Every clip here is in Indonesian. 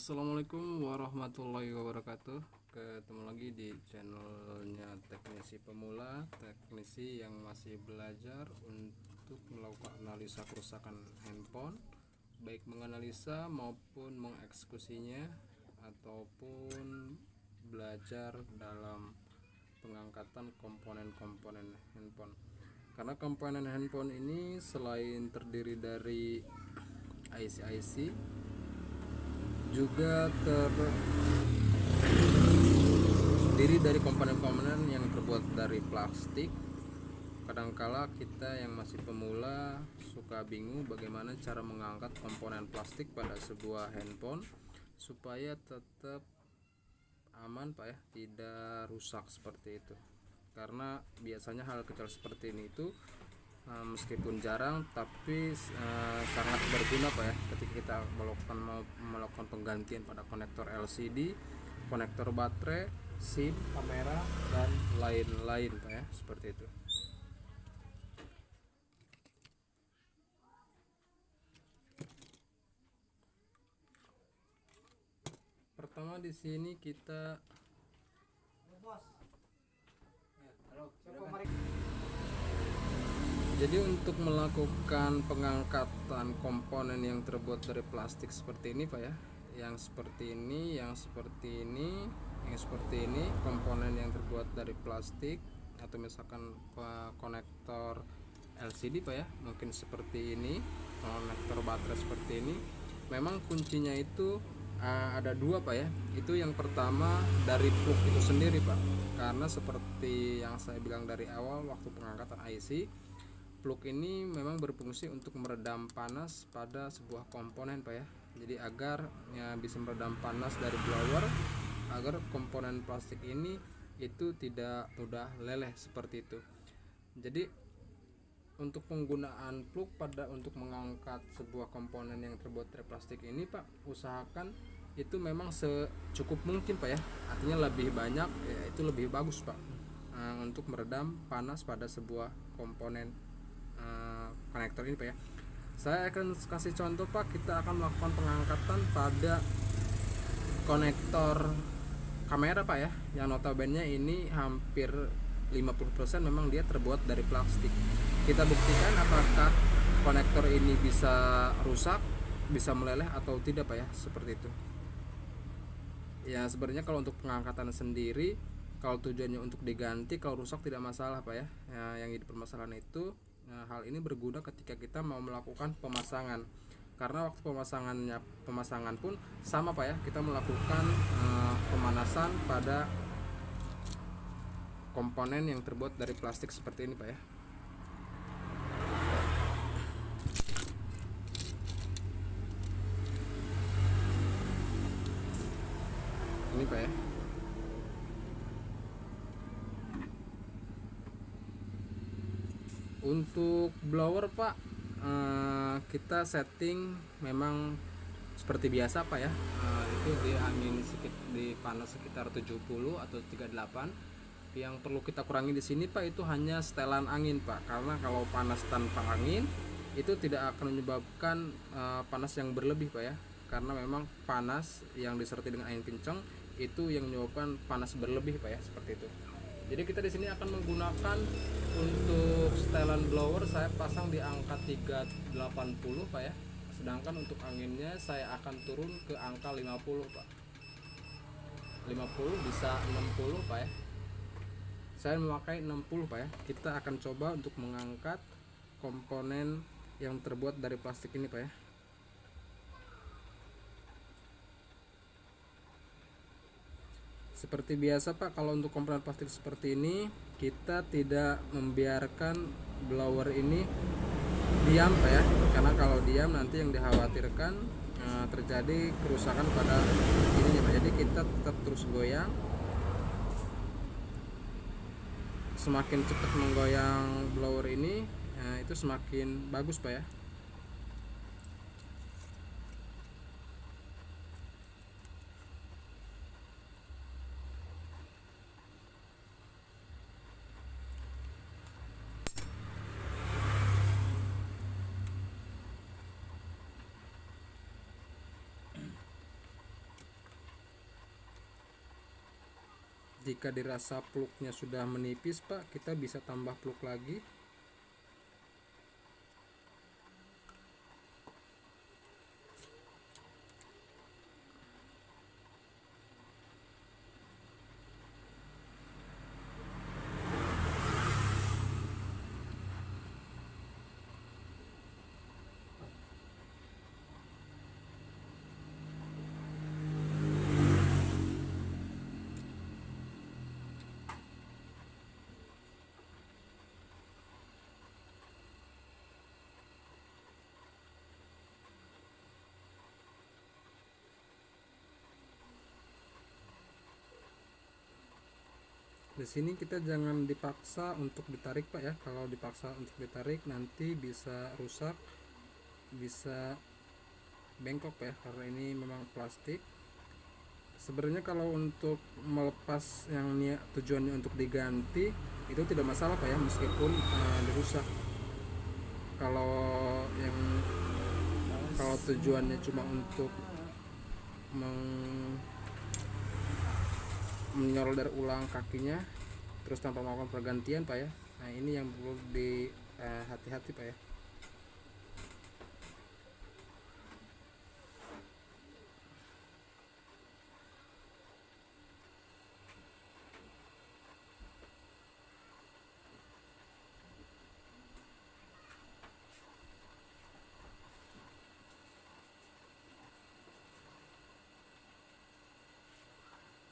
Assalamualaikum warahmatullahi wabarakatuh. Ketemu lagi di channelnya teknisi pemula, teknisi yang masih belajar untuk melakukan analisa kerusakan handphone, baik menganalisa maupun mengeksekusinya, ataupun belajar dalam pengangkatan komponen-komponen handphone. Karena komponen handphone ini selain terdiri dari IC-IC, juga terdiri dari komponen-komponen yang terbuat dari plastik. Kadangkala kita yang masih pemula suka bingung bagaimana cara mengangkat komponen plastik pada sebuah handphone supaya tetap aman Pak ya, tidak rusak seperti itu. Karena biasanya hal kecil seperti ini itu meskipun jarang tapi sangat berguna Pak ya, ketika kita melakukan penggantian pada konektor LCD, konektor baterai, SIM, kamera, dan lain-lain Pak ya, seperti itu. Pertama di sini kita jadi untuk melakukan pengangkatan komponen yang terbuat dari plastik seperti ini Pak ya, yang seperti ini, yang seperti ini, yang seperti ini, komponen yang terbuat dari plastik, atau misalkan konektor LCD Pak ya, mungkin seperti ini, konektor baterai seperti ini. Memang kuncinya itu ada dua Pak ya. Itu yang pertama dari plug itu sendiri Pak, karena seperti yang saya bilang dari awal waktu pengangkatan IC, plug ini memang berfungsi untuk meredam panas pada sebuah komponen Pak ya. Jadi agar bisa meredam panas dari blower, agar komponen plastik ini itu tidak mudah leleh seperti itu. Jadi untuk penggunaan plug untuk mengangkat sebuah komponen yang terbuat dari plastik ini Pak, usahakan itu memang secukup mungkin Pak ya. Artinya lebih banyak ya, itu lebih bagus Pak, untuk meredam panas pada sebuah komponen konektor ini Pak ya. Saya akan kasih contoh Pak, kita akan melakukan pengangkatan pada konektor kamera Pak ya, yang notabene ini hampir 50% memang dia terbuat dari plastik. Kita buktikan apakah konektor ini bisa rusak, bisa meleleh atau tidak Pak ya, seperti itu. Ya sebenarnya kalau untuk pengangkatan sendiri, kalau tujuannya untuk diganti, kalau rusak tidak masalah Pak ya. Yang jadi permasalahan itu hal ini berguna ketika kita mau melakukan pemasangan. Karena waktu pemasangan pun sama Pak ya, kita melakukan pemanasan pada komponen yang terbuat dari plastik seperti ini Pak ya. Ini Pak ya. Untuk blower Pak, kita setting memang seperti biasa Pak ya, itu di angin di panas sekitar 70 atau 38. Yang perlu kita kurangi di sini Pak itu hanya setelan angin Pak, karena kalau panas tanpa angin itu tidak akan menyebabkan panas yang berlebih Pak ya, karena memang panas yang disertai dengan angin kencang itu yang menyebabkan panas berlebih Pak ya, seperti itu. Jadi kita di sini akan menggunakan untuk setelan blower saya pasang di angka 380 Pak ya. Sedangkan untuk anginnya saya akan turun ke angka 50 Pak. 50 bisa 60 Pak ya. Saya memakai 60 Pak ya. Kita akan coba untuk mengangkat komponen yang terbuat dari plastik ini Pak ya. Seperti biasa Pak, kalau untuk komponen plastik seperti ini kita tidak membiarkan blower ini diam Pak ya, karena kalau diam nanti yang dikhawatirkan terjadi kerusakan pada ininya Pak. Jadi kita tetap terus goyang, semakin cepat menggoyang blower ini itu semakin bagus Pak ya. Jika dirasa plugnya sudah menipis Pak, kita bisa tambah plug lagi. Di sini kita jangan dipaksa untuk ditarik Pak ya. Kalau dipaksa untuk ditarik nanti bisa rusak, bisa bengkok Pak ya, karena ini memang plastik. Sebenarnya kalau untuk melepas yang tujuannya untuk diganti itu tidak masalah Pak ya, meskipun dirusak. Kalau yang tujuannya cuma untuk menyoldar ulang kakinya terus tanpa melakukan pergantian Pak ya, nah ini yang perlu di hati-hati Pak ya.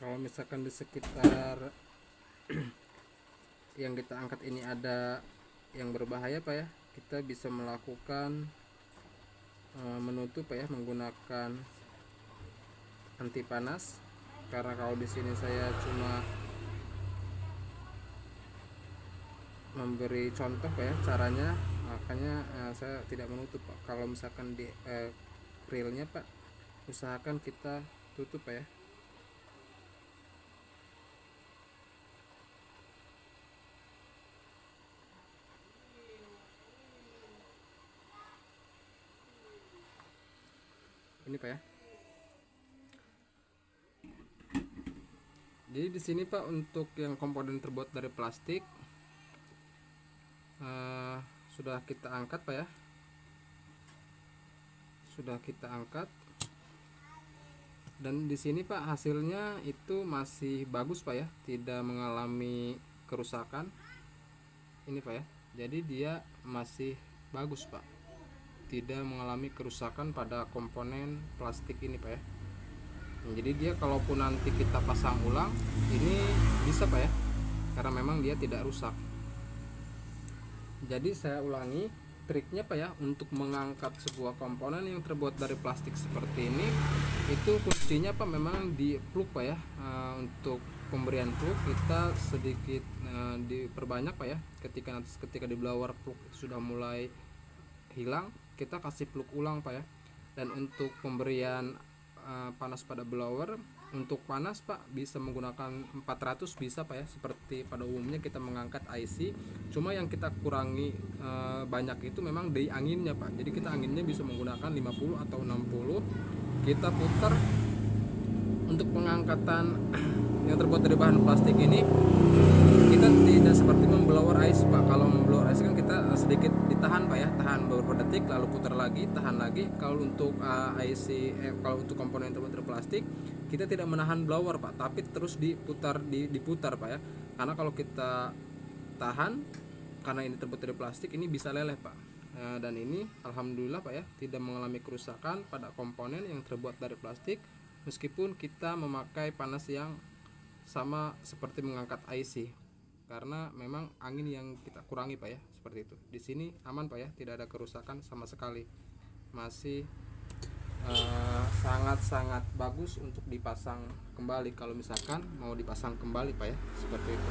Kalau misalkan di sekitar yang kita angkat ini ada yang berbahaya Pak ya, kita bisa melakukan menutup Pak ya menggunakan anti panas. Karena kalau di sini saya cuma memberi contoh Pak ya caranya, makanya saya tidak menutup Pak. Kalau misalkan di grillnya Pak, usahakan kita tutup Pak ya. Ini Pak ya. Jadi di sini Pak untuk yang komponen terbuat dari plastik sudah kita angkat Pak ya. Sudah kita angkat. Dan di sini Pak hasilnya itu masih bagus Pak ya, tidak mengalami kerusakan. Ini Pak ya. Jadi dia masih bagus Pak, tidak mengalami kerusakan pada komponen plastik ini Pak ya. Jadi dia kalaupun nanti kita pasang ulang ini bisa Pak ya, karena memang dia tidak rusak. Jadi saya ulangi triknya Pak ya, untuk mengangkat sebuah komponen yang terbuat dari plastik seperti ini, itu kuncinya Pak memang di plug Pak ya. Untuk pemberian plug kita sedikit diperbanyak Pak ya. Ketika di blower plug sudah mulai hilang, kita kasih plug ulang Pak ya. Dan untuk pemberian panas pada blower, untuk panas Pak bisa menggunakan 400 bisa Pak ya, seperti pada umumnya kita mengangkat IC. Cuma yang kita kurangi banyak itu memang dari anginnya Pak. Jadi kita anginnya bisa menggunakan 50 atau 60. Kita putar. Untuk pengangkatan yang terbuat dari bahan plastik ini kita tidak seperti memblower ice Pak. Kalau memblower ice kan kita sedikit ditahan Pak ya, tahan beberapa detik lalu putar lagi, tahan lagi. Kalau untuk kalau untuk komponen terbuat dari plastik kita tidak menahan blower Pak, tapi terus diputar Pak ya. Karena kalau kita tahan, karena ini terbuat dari plastik, ini bisa leleh Pak. Dan ini alhamdulillah Pak ya, tidak mengalami kerusakan pada komponen yang terbuat dari plastik, meskipun kita memakai panas yang sama seperti mengangkat IC. Karena memang angin yang kita kurangi Pak ya, seperti itu. Di sini aman Pak ya, tidak ada kerusakan sama sekali. Masih sangat-sangat bagus untuk dipasang kembali kalau misalkan mau dipasang kembali Pak ya, seperti itu.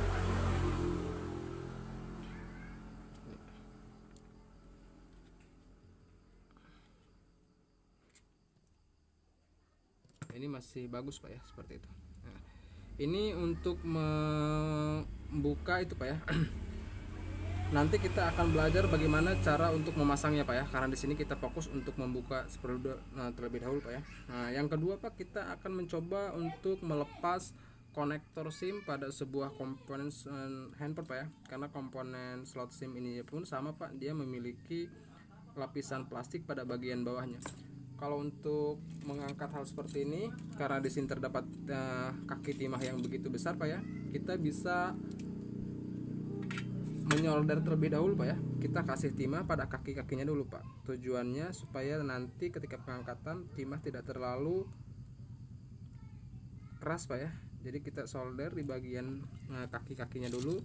Ini masih bagus Pak ya, seperti itu. Nah, ini untuk membuka itu Pak ya. Nanti kita akan belajar bagaimana cara untuk memasangnya Pak ya, karena di sini kita fokus untuk membuka terlebih dahulu Pak ya. Nah, yang kedua Pak, kita akan mencoba untuk melepas konektor SIM pada sebuah komponen handphone Pak ya, karena komponen slot SIM ini pun sama Pak, dia memiliki lapisan plastik pada bagian bawahnya. Kalau untuk mengangkat hal seperti ini, karena di sini terdapat kaki timah yang begitu besar Pak ya, kita bisa menyolder terlebih dahulu Pak ya. Kita kasih timah pada kaki-kakinya dulu Pak. Tujuannya supaya nanti ketika pengangkatan timah tidak terlalu keras Pak ya. Jadi kita solder di bagian kaki-kakinya dulu.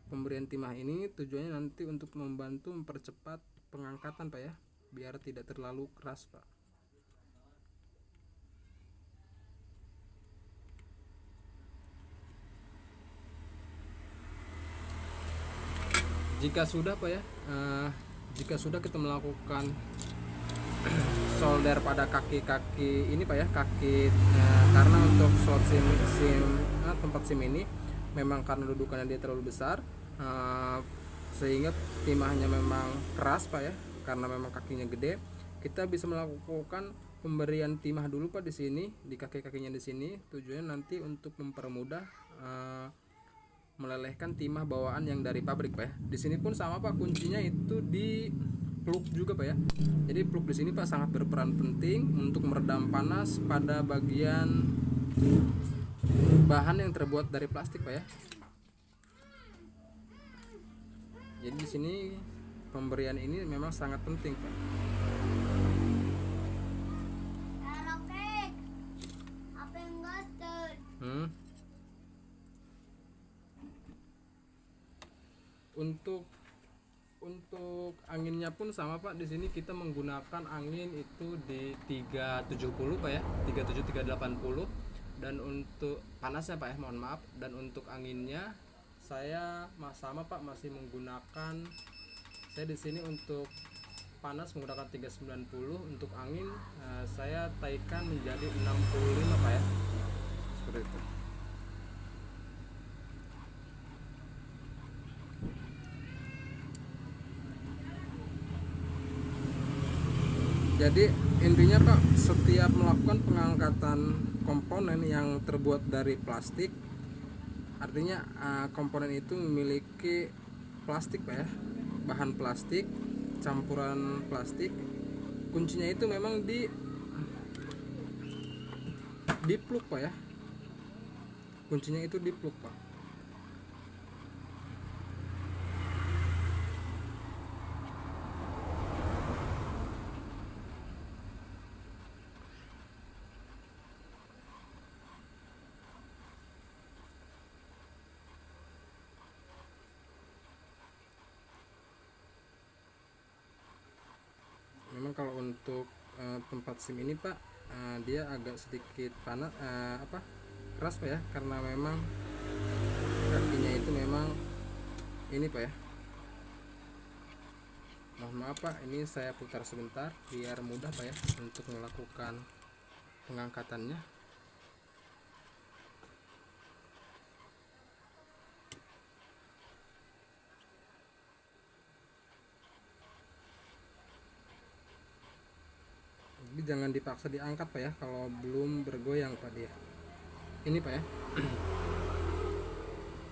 Pemberian timah ini tujuannya nanti untuk membantu mempercepat pengangkatan Pak ya, biar tidak terlalu keras Pak. Jika sudah Pak ya, jika sudah kita melakukan solder pada kaki-kaki ini Pak ya, karena untuk slot tempat SIM ini memang karena dudukannya dia terlalu besar, sehingga timahnya memang keras Pak ya, karena memang kakinya gede. Kita bisa melakukan pemberian timah dulu Pak di sini, di kaki-kakinya di sini. Tujuannya nanti untuk mempermudah melelehkan timah bawaan yang dari pabrik Pak ya. Di sini pun sama Pak, kuncinya itu di plug juga Pak ya. Jadi plug di sini Pak sangat berperan penting untuk meredam panas pada bagian bahan yang terbuat dari plastik Pak ya. Jadi di sini pemberian ini memang sangat penting Pak. Untuk anginnya pun sama Pak. Di sini kita menggunakan angin itu di 370 Pak ya, 37 380. Dan untuk panasnya Pak ya, mohon maaf. Dan untuk anginnya saya sama Pak masih menggunakan, saya di sini untuk panas menggunakan 390, untuk angin saya taikan menjadi 65 Pak ya. Seperti itu. Jadi intinya Pak, setiap melakukan pengangkatan komponen yang terbuat dari plastik, artinya komponen itu memiliki plastik Pak ya, bahan plastik, campuran plastik. Kuncinya itu memang di plug Pak ya, kuncinya itu di plug Pak. Memang kalau untuk tempat SIM ini Pak, dia agak sedikit panas, keras Pak ya, karena memang kakinya itu memang ini Pak ya. Mohon maaf Pak, ini saya putar sebentar biar mudah Pak ya untuk melakukan pengangkatannya. Jadi jangan dipaksa diangkat Pak ya kalau belum bergoyang Pak dia. Ini Pak ya.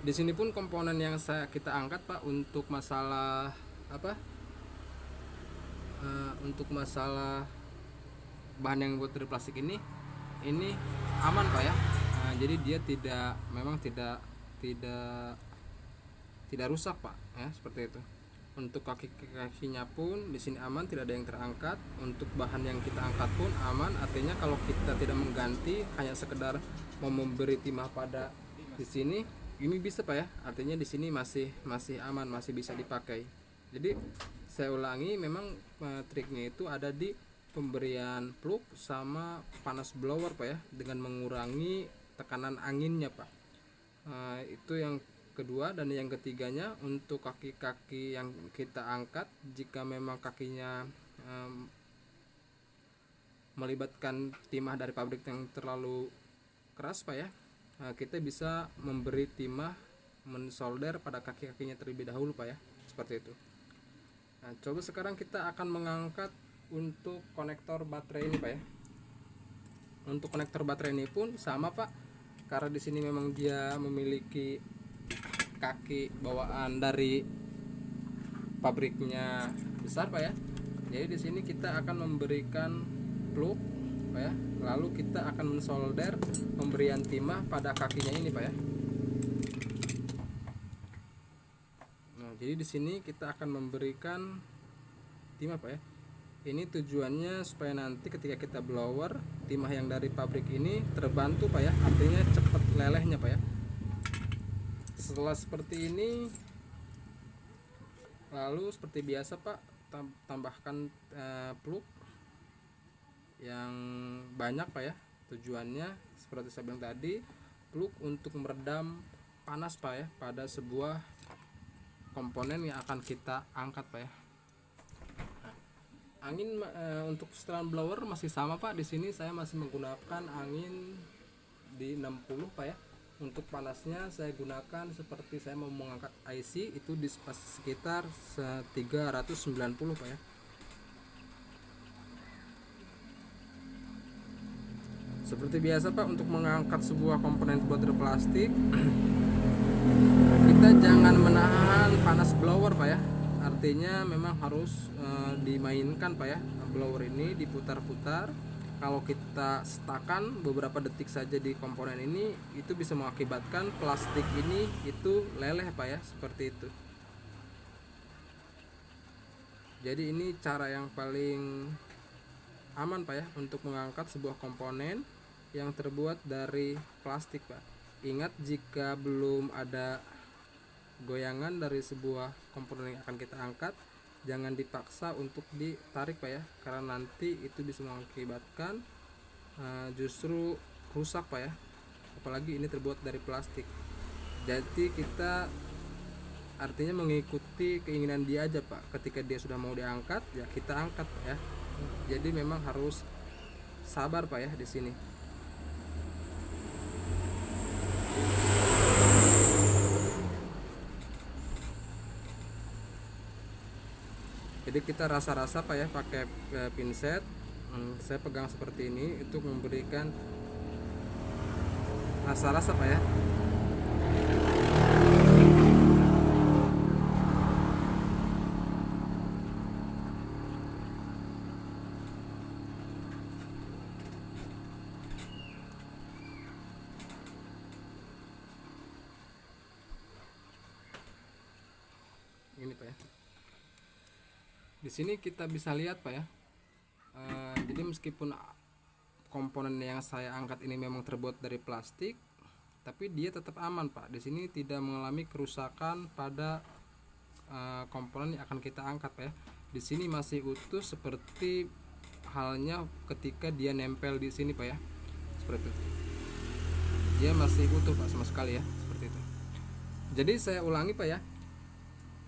Di sini pun komponen yang kita angkat Pak untuk masalah untuk masalah bahan yang buat dari plastik ini aman Pak ya. Jadi dia memang tidak rusak Pak ya, seperti itu. Untuk kaki-kakinya pun di sini aman, tidak ada yang terangkat. Untuk bahan yang kita angkat pun aman, artinya kalau kita tidak mengganti, hanya sekedar mau memberi timah pada di sini, ini bisa Pak ya. Artinya di sini masih aman, masih bisa dipakai. Jadi saya ulangi, memang triknya itu ada di pemberian plug sama panas blower Pak ya, dengan mengurangi tekanan anginnya Pak. Itu yang kedua. Dan yang ketiganya, untuk kaki-kaki yang kita angkat, jika memang kakinya melibatkan timah dari pabrik yang terlalu keras Pak ya, kita bisa memberi timah, mensolder pada kaki-kakinya terlebih dahulu Pak ya, seperti itu. Nah, coba sekarang kita akan mengangkat untuk konektor baterai ini Pak ya. Untuk konektor baterai ini pun sama Pak, karena di sini memang dia memiliki kaki bawaan dari pabriknya besar Pak ya. Jadi di sini kita akan memberikan plug Pak ya. Lalu kita akan mensolder pemberian timah pada kakinya ini Pak ya. Nah, jadi di sini kita akan memberikan timah Pak ya. Ini tujuannya supaya nanti ketika kita blower, timah yang dari pabrik ini terbantu Pak ya. Artinya cepat lelehnya Pak ya. Setelah seperti ini, lalu seperti biasa Pak, tambahkan plug yang banyak Pak ya. Tujuannya seperti saya bilang tadi, plug untuk meredam panas Pak ya pada sebuah komponen yang akan kita angkat Pak ya. Angin untuk setelan blower masih sama Pak. Di sini saya masih menggunakan angin di 60 Pak ya. Untuk panasnya saya gunakan seperti saya mau mengangkat IC itu di sekitar 390 Pak ya. Seperti biasa Pak, untuk mengangkat sebuah komponen terbuat dari plastik kita jangan menahan panas blower Pak ya. Artinya memang harus dimainkan Pak ya. Blower ini diputar-putar. Kalau kita setakan beberapa detik saja di komponen ini, itu bisa mengakibatkan plastik ini itu leleh Pak ya, seperti itu. Jadi ini cara yang paling aman Pak ya untuk mengangkat sebuah komponen yang terbuat dari plastik Pak. Ingat, jika belum ada goyangan dari sebuah komponen yang akan kita angkat, jangan dipaksa untuk ditarik Pak ya, karena nanti itu bisa mengakibatkan justru rusak Pak ya, apalagi ini terbuat dari plastik. Jadi kita artinya mengikuti keinginan dia aja Pak. Ketika dia sudah mau diangkat, ya kita angkat Pak ya. Jadi memang harus sabar Pak ya di sini. Jadi kita rasa-rasa Pak ya pakai pinset. Saya pegang seperti ini untuk memberikan rasa-rasa Pak ya. Ini Pak ya. Di sini kita bisa lihat Pak ya. Jadi meskipun komponen yang saya angkat ini memang terbuat dari plastik, tapi dia tetap aman Pak. Di sini tidak mengalami kerusakan pada komponen yang akan kita angkat Pak ya. Di sini masih utuh seperti halnya ketika dia nempel di sini Pak ya. Seperti itu. Dia masih utuh Pak sama sekali ya, seperti itu. Jadi saya ulangi Pak ya.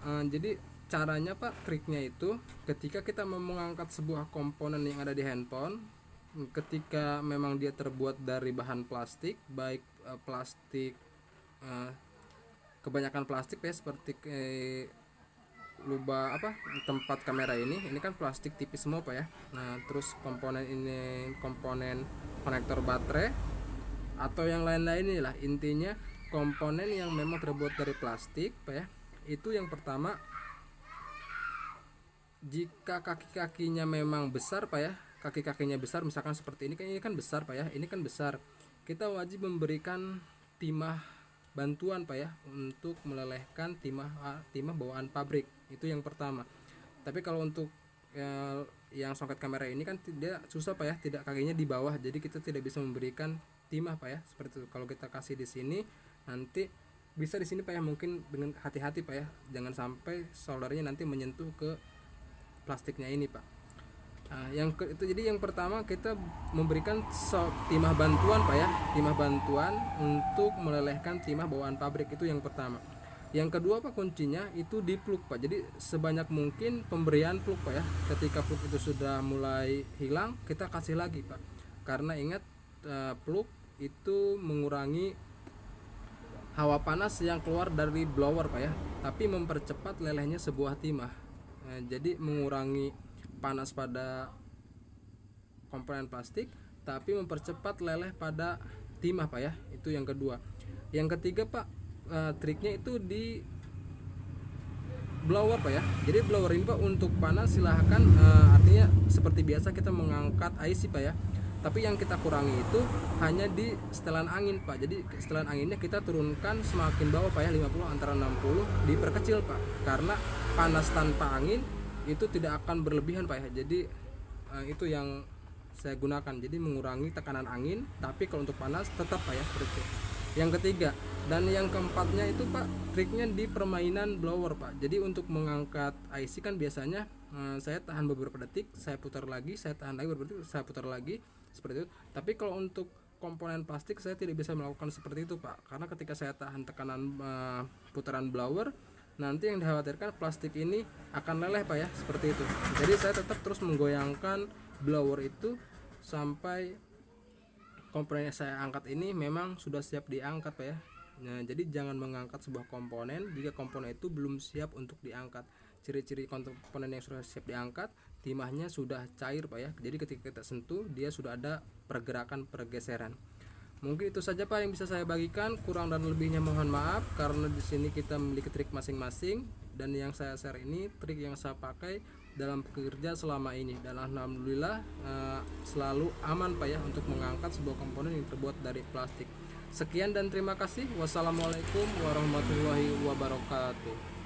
Jadi caranya Pak, triknya itu ketika kita mau mengangkat sebuah komponen yang ada di handphone, ketika memang dia terbuat dari bahan plastik, baik plastik kebanyakan plastik ya, seperti lubang tempat kamera ini kan plastik tipis semua Pak ya. Nah, terus komponen ini komponen konektor baterai atau yang lain-lain inilah, intinya komponen yang memang terbuat dari plastik Pak ya. Itu yang pertama, jika kaki-kakinya memang besar Pak ya, kaki-kakinya besar, misalkan seperti ini kan besar Pak ya, ini kan besar, kita wajib memberikan timah bantuan Pak ya untuk melelehkan timah bawaan pabrik. Itu yang pertama. Tapi kalau untuk yang soket kamera ini kan tidak susah Pak ya, tidak kakinya di bawah, jadi kita tidak bisa memberikan timah Pak ya, seperti itu. Kalau kita kasih di sini, nanti bisa di sini Pak ya, mungkin dengan hati-hati Pak ya, jangan sampai soldernya nanti menyentuh ke plastiknya ini Pak. Nah, jadi yang pertama kita memberikan timah bantuan Pak ya, timah bantuan untuk melelehkan timah bawaan pabrik, itu yang pertama. Yang kedua Pak, kuncinya itu di plug Pak. Jadi sebanyak mungkin pemberian plug Pak ya. Ketika plug itu sudah mulai hilang, kita kasih lagi Pak. Karena ingat, plug itu mengurangi hawa panas yang keluar dari blower Pak ya, tapi mempercepat lelehnya sebuah timah. Jadi mengurangi panas pada komponen plastik, tapi mempercepat leleh pada timah Pak ya. Itu yang kedua. Yang ketiga Pak, triknya itu di blower Pak ya. Jadi blower ini Pak untuk panas silahkan, artinya seperti biasa kita mengangkat IC Pak ya. Tapi yang kita kurangi itu hanya di setelan angin Pak. Jadi setelan anginnya kita turunkan semakin bawah Pak ya, 50 antara 60 diperkecil Pak. Karena panas tanpa angin itu tidak akan berlebihan Pak ya. Jadi itu yang saya gunakan. Jadi mengurangi tekanan angin, tapi kalau untuk panas tetap Pak ya seperti itu. Yang ketiga dan yang keempatnya itu Pak, triknya di permainan blower Pak. Jadi untuk mengangkat IC kan biasanya saya tahan beberapa detik, saya putar lagi, saya tahan lagi beberapa detik, saya putar lagi, seperti itu. Tapi kalau untuk komponen plastik saya tidak bisa melakukan seperti itu Pak, karena ketika saya tahan tekanan putaran blower, nanti yang dikhawatirkan plastik ini akan leleh Pak ya, seperti itu. Jadi saya tetap terus menggoyangkan blower itu sampai komponen yang saya angkat ini memang sudah siap diangkat Pak ya. Nah, jadi jangan mengangkat sebuah komponen jika komponen itu belum siap untuk diangkat. Ciri-ciri komponen yang sudah siap diangkat, timahnya sudah cair Pak ya. Jadi ketika kita sentuh dia sudah ada pergerakan pergeseran. Mungkin itu saja Pak yang bisa saya bagikan. Kurang dan lebihnya mohon maaf, karena di sini kita memiliki trik masing-masing, dan yang saya share ini trik yang saya pakai dalam bekerja selama ini, dan alhamdulillah selalu aman Pak ya untuk mengangkat sebuah komponen yang terbuat dari plastik. Sekian dan terima kasih. Wassalamualaikum warahmatullahi wabarakatuh.